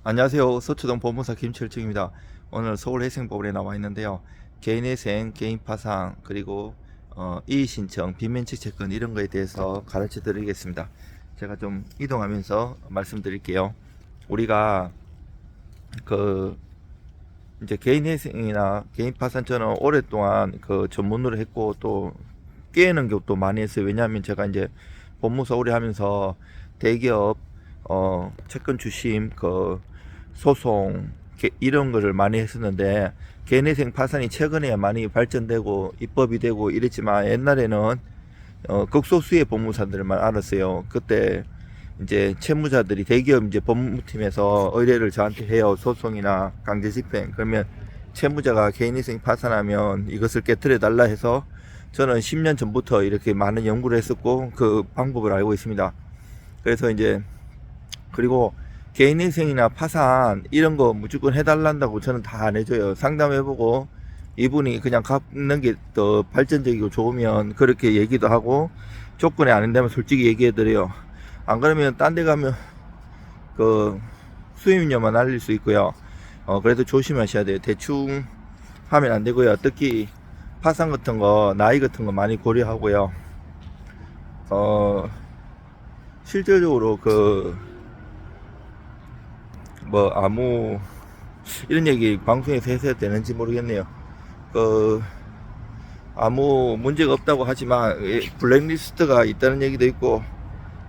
안녕하세요. 서초동 법무사 김철중입니다. 오늘 서울회생법원에 나와 있는데요. 개인회생, 개인파상, 그리고 이의신청, 빈면책 채권 이런 거에 대해서 가르쳐 드리겠습니다. 제가 좀 이동하면서 말씀드릴게요. 우리가 그 이제 개인회생이나 개인파산 저는 오랫동안 그 전문으로 했고 또 깨는 것도 많이 했어요. 왜냐하면 제가 이제 법무사 오래 하면서 대기업 채권 주심 소송 이런 거를 많이 했었는데 개인회생 파산이 최근에 많이 발전되고 입법이 되고 이랬지만 옛날에는 극소수의 법무사들만 알았어요. 그때 이제 채무자들이 대기업 이제 법무팀에서 의뢰를 저한테 해요. 소송이나 강제집행. 그러면 채무자가 개인회생 파산하면 이것을 깨트려 달라 해서 저는 10년 전부터 이렇게 많은 연구를 했었고 그 방법을 알고 있습니다. 그래서 이제 그리고 개인회생이나 파산 이런 거 무조건 해달란다고 저는 다 안 해줘요. 상담해보고 이분이 그냥 갚는 게 더 발전적이고 좋으면 그렇게 얘기도 하고 조건이 안 된다면 솔직히 얘기해드려요. 안 그러면 딴 데 가면 그 수임료만 날릴 수 있고요. 그래도 조심하셔야 돼요. 대충 하면 안 되고요. 특히 파산 같은 거 나이 같은 거 많이 고려하고요. 실질적으로 아무 이런 얘기 방송에서 해서 되는지 모르겠네요. 아무 문제가 없다고 하지만 블랙리스트가 있다는 얘기도 있고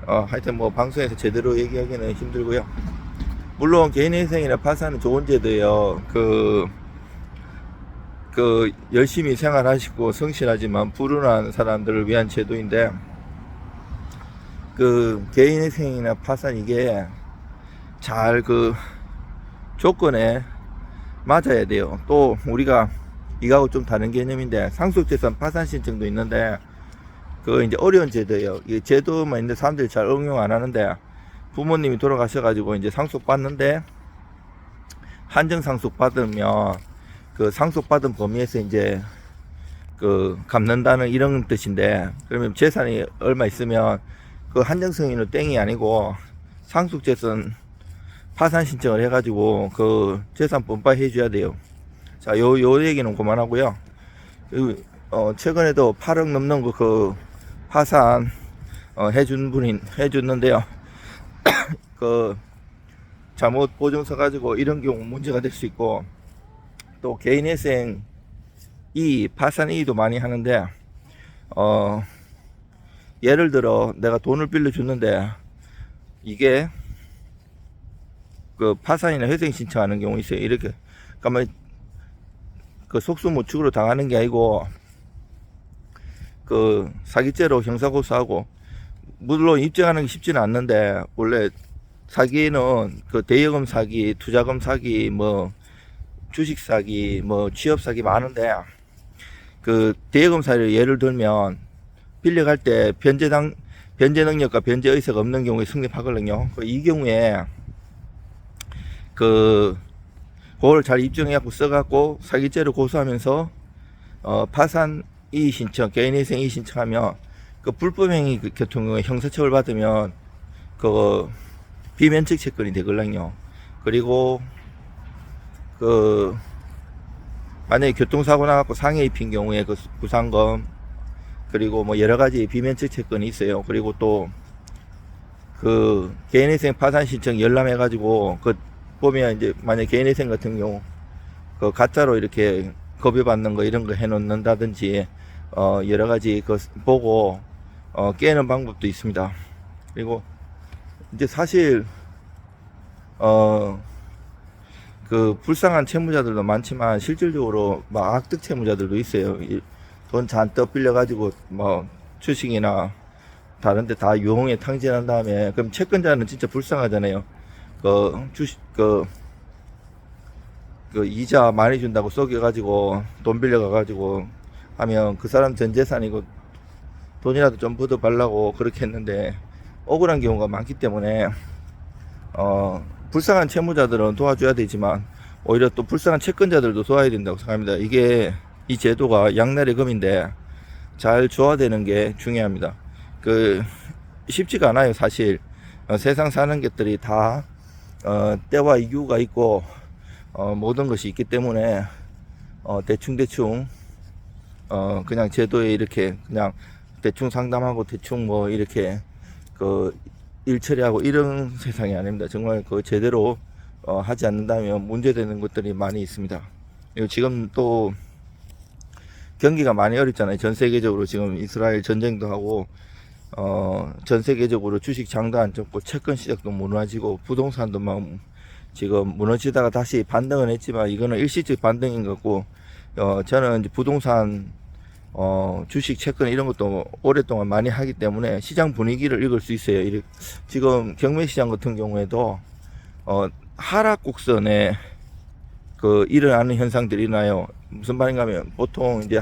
하여튼 뭐 방송에서 제대로 얘기하기는 힘들고요. 물론 개인회생이나 파산은 좋은 제도예요. 열심히 생활하시고 성실하지만 불운한 사람들을 위한 제도인데 개인회생이나 파산 이게 잘 조건에 맞아야 돼요. 또 우리가 이거하고 좀 다른 개념인데 상속재산 파산 신청도 있는데 이제 어려운 제도예요. 이 제도만 있는데 사람들이 잘 응용 안 하는데 부모님이 돌아가셔가지고 이제 상속 받는데 한정 상속 받으면 상속 받은 범위에서 이제 갚는다는 이런 뜻인데 그러면 재산이 얼마 있으면 한정 승인은 땡이 아니고 상속재산 파산 신청을 해가지고 재산 분파 해줘야 돼요. 자, 요 얘기는 그만하고요. 최근에도 8억 넘는 파산 해준 분이 해줬는데요. 잘못 보증서 가지고 이런 경우 문제가 될 수 있고 또 개인회생 파산 이의도 많이 하는데 예를 들어 내가 돈을 빌려줬는데 이게 파산이나 회생 신청하는 경우 있어요. 이렇게 그러니까 속수무책으로 당하는 게 아니고 사기죄로 형사고소하고 물론 입증하는 게 쉽지는 않는데 원래 사기는 대여금 사기, 투자금 사기, 주식 사기, 취업 사기 많은데 대여금 사기를 예를 들면 빌려갈 때 변제 능력과 변제 의사가 없는 경우에 성립하거든요. 이 경우에 그걸 잘 입증해갖고 써갖고 사기죄로 고소하면서 파산 이의 신청, 개인회생 이의 신청하면 불법행위 교통 경우에 형사처벌 받으면 비면책 채권이 되거든요. 그리고 만약에 교통사고 나갖고 상해 입힌 경우에 부상금 그리고 여러 가지 비면책 채권이 있어요. 그리고 또 개인회생 파산 신청 열람해가지고 보면 이제 만약 개인회생 같은 경우 가짜로 이렇게 급여받는 거 이런 거 해놓는다든지 여러 가지 보고 깨는 방법도 있습니다. 그리고 이제 사실 불쌍한 채무자들도 많지만 실질적으로 악덕 채무자들도 있어요. 돈 잔뜩 빌려가지고 주식이나 다른데 다 유흥에 탕진한 다음에 그럼 채권자는 진짜 불쌍하잖아요. 이자 많이 준다고 속여가지고 돈 빌려가가지고 하면 그 사람 전 재산이고 돈이라도 좀 걷어발라고 그렇게 했는데 억울한 경우가 많기 때문에 불쌍한 채무자들은 도와줘야 되지만 오히려 또 불쌍한 채권자들도 도와야 된다고 생각합니다. 이 제도가 양날의 검인데 잘 조화되는 게 중요합니다. 쉽지가 않아요. 사실 세상 사는 것들이 다 때와 이유가 있고 모든 것이 있기 때문에 대충 그냥 제도에 이렇게 그냥 대충 상담하고 대충 뭐 이렇게 그 일 처리하고 이런 세상이 아닙니다. 정말 그 제대로 하지 않는다면 문제되는 것들이 많이 있습니다. 그리고 지금 또 경기가 많이 어렵잖아요. 전 세계적으로 지금 이스라엘 전쟁도 하고 전 세계적으로 주식 장도 안 좋고 채권 시장도 무너지고 부동산도 막 지금 무너지다가 다시 반등은 했지만 이거는 일시적 반등인 것 같고 저는 이제 부동산 주식 채권 이런 것도 오랫동안 많이 하기 때문에 시장 분위기를 읽을 수 있어요. 지금 경매 시장 같은 경우에도 하락 곡선에 그 일어나는 현상들이 나요. 무슨 말인가 하면 보통 이제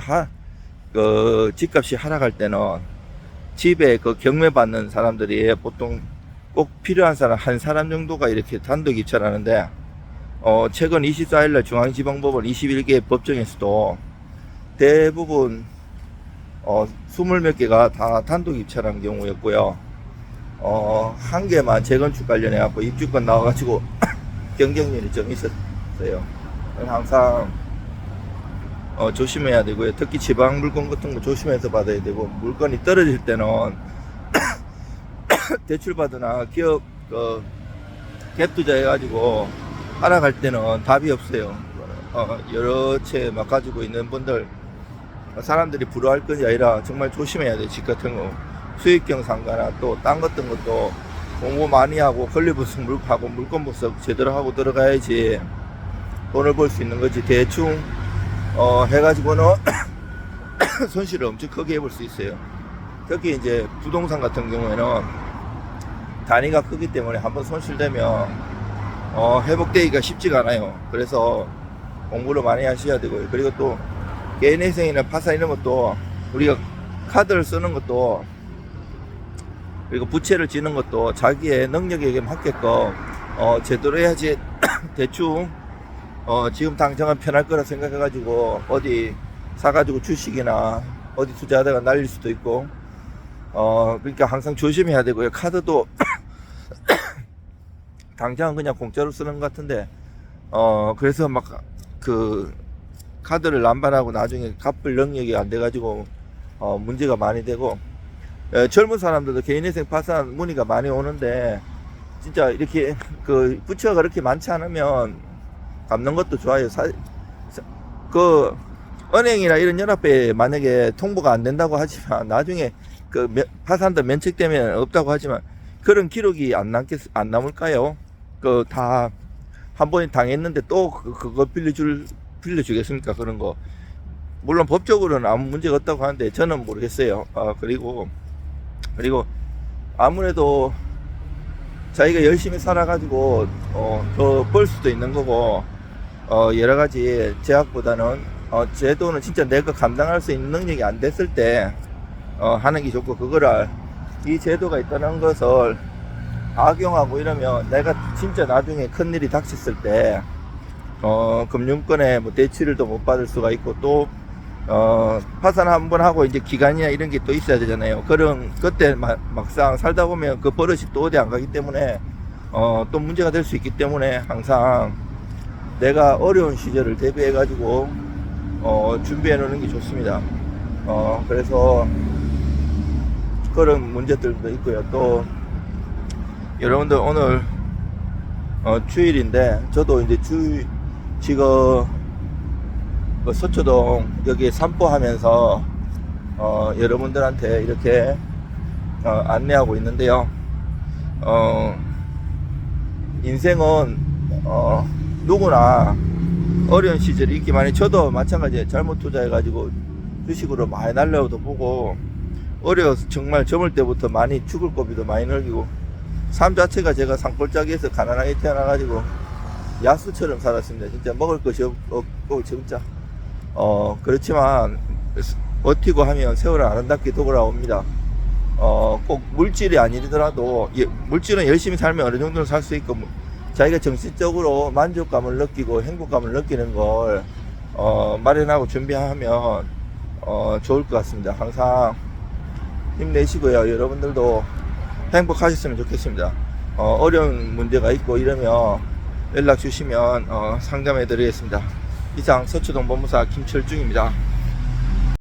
집값이 하락할 때는 집에 그 경매 받는 사람들이 보통 꼭 필요한 사람 한 사람 정도가 이렇게 단독 입찰하는데 최근 24일날 중앙지방법원 21개 법정에서도 대부분 20몇 개가 다 단독 입찰한 경우였고요. 한 개만 재건축 관련해 갖고 입주권 나와가지고 경쟁률이 좀 있었어요. 항상 조심해야 되고요. 특히 지방 물건 같은 거 조심해서 받아야 되고, 물건이 떨어질 때는 대출 받으나 기업 갭 투자해가지고 하락할 때는 답이 없어요. 여러 채 막 가지고 있는 분들, 사람들이 부러워할 것이 아니라 정말 조심해야 돼. 집 같은 거 수익형 상가나 또 딴 같은 것도 공부 많이 하고 권리분석 하고 물건 분석 제대로 하고 들어가야지 돈을 벌 수 있는 거지. 대충 해가지고는 손실을 엄청 크게 해볼 수 있어요. 특히 이제 부동산 같은 경우에는 단위가 크기 때문에 한번 손실되면 회복되기가 쉽지가 않아요. 그래서 공부를 많이 하셔야 되고요. 그리고 또 개인회생이나 파산 이런 것도 우리가 카드를 쓰는 것도 그리고 부채를 지는 것도 자기의 능력에게 맞게끔 제대로 해야지 대충 지금 당장은 편할 거라 생각해가지고 어디 사가지고 주식이나 어디 투자하다가 날릴 수도 있고 그러니까 항상 조심해야 되고요. 카드도 당장은 그냥 공짜로 쓰는 것 같은데 그래서 막 그 카드를 남발하고 나중에 갚을 능력이 안 돼가지고 문제가 많이 되고 젊은 사람들도 개인회생 파산 문의가 많이 오는데 진짜 이렇게 그 부채가 그렇게 많지 않으면 갚는 것도 좋아요. 그 은행이나 이런 연합회에 만약에 통보가 안 된다고 하지만 나중에 그 파산도 면책되면 없다고 하지만 그런 기록이 안 남을까요? 그 다 한 번에 당했는데 또 그거 빌려주겠습니까? 그런 거. 물론 법적으로는 아무 문제가 없다고 하는데 저는 모르겠어요. 그리고 아무래도 자기가 열심히 살아가지고 더 벌 수도 있는 거고 여러 가지 제약보다는 제도는 진짜 내가 감당할 수 있는 능력이 안 됐을 때 하는 게 좋고, 그거를 이 제도가 있다는 것을 악용하고 이러면 내가 진짜 나중에 큰일이 닥쳤을 때 금융권에 뭐 대출을 또 못 받을 수가 있고, 또 파산 한번 하고 이제 기간이나 이런 게 또 있어야 되잖아요. 그때 막상 살다 보면 그 버릇이 또 어디 안 가기 때문에 또 문제가 될 수 있기 때문에 항상 내가 어려운 시절을 대비해 가지고 준비해 놓는 게 좋습니다. 그래서 그런 문제들도 있고요. 또 여러분들 오늘 주일인데 저도 이제 지금 서초동 여기 산보하면서 여러분들한테 이렇게 안내하고 있는데요. 인생은 누구나 어려운 시절이 있기만 해. 저도 마찬가지예요. 잘못 투자해가지고 주식으로 많이 날려도 보고 어려워서 정말 젊을 때부터 많이 죽을 고비도 많이 늘기고, 삶 자체가 제가 산골짜기에서 가난하게 태어나가지고 야수처럼 살았습니다. 진짜 먹을 것이 없고 진짜 그렇지만 버티고 하면 세월은 아름답게 돌아옵니다. 꼭 물질이 아니더라도 물질은 열심히 살면 어느 정도는 살 수 있고, 자기가 정신적으로 만족감을 느끼고 행복감을 느끼는 걸 마련하고 준비하면 좋을 것 같습니다. 항상 힘내시고요. 여러분들도 행복하셨으면 좋겠습니다. 어려운 문제가 있고 이러면 연락 주시면 상담해 드리겠습니다. 이상 서초동 법무사 김철중입니다.